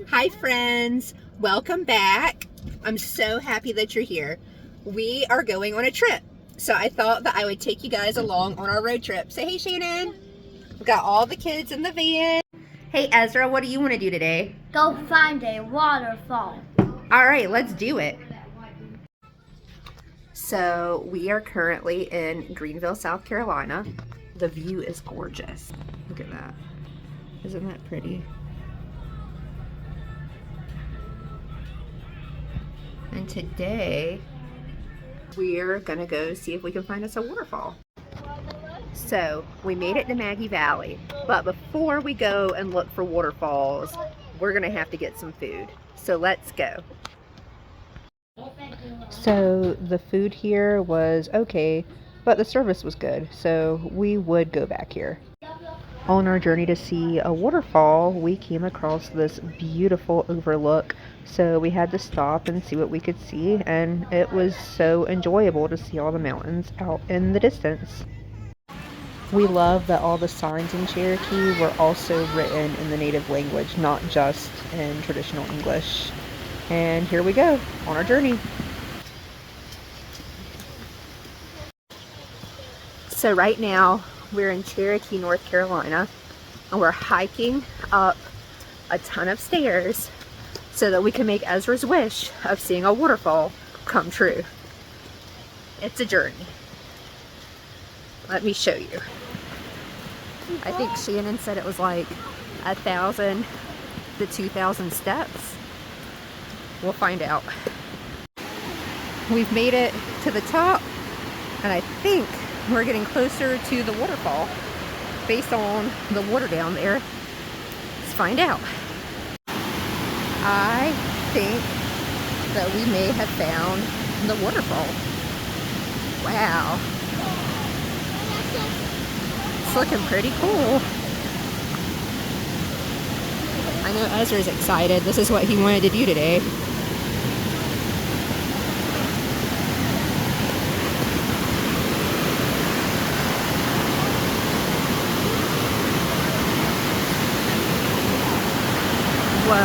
Hi friends, welcome back. I'm so happy that you're here. We are going on a trip, so I thought that I would take you guys along on our road trip. Say hey, Shannon. We got all the kids in the van. Hey Ezra, what do you want to do today? Go find a waterfall. All right, let's do it. So we are currently in Greenville, South Carolina. The view is gorgeous. Look at that. Isn't that pretty? And today we're gonna go see if we can find us a waterfall. So we made it to Maggie Valley, but before we go and look for waterfalls, we're gonna have to get some food. So let's go. So the food here was okay, but the service was good, so we would go back here. On our journey to see a waterfall, we came across this beautiful overlook, so we had to stop and see what we could see, and it was so enjoyable to see all the mountains out in the distance. We love that all the signs in Cherokee were also written in the native language, not just in traditional English. And here we go on our journey. So right now we're in Cherokee, North Carolina, and we're hiking up a ton of stairs so that we can make Ezra's wish of seeing a waterfall come true. It's a journey. Let me show you. I think Shannon said it was like 1,000 to 2,000 steps. We'll find out. We've made it to the top, and I think we're getting closer to the waterfall based on the water down there. Let's find out. I think that we may have found the waterfall. Wow. It's looking pretty cool. I know Ezra's excited. This is what he wanted to do today. Whoa.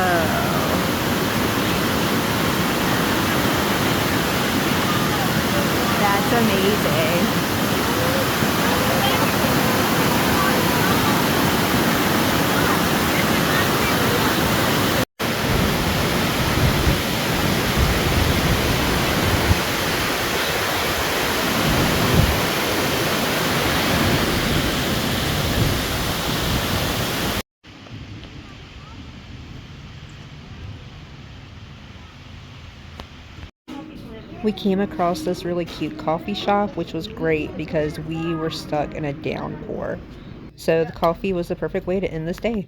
That's amazing. We came across this really cute coffee shop, which was great because we were stuck in a downpour. So the coffee was the perfect way to end this day.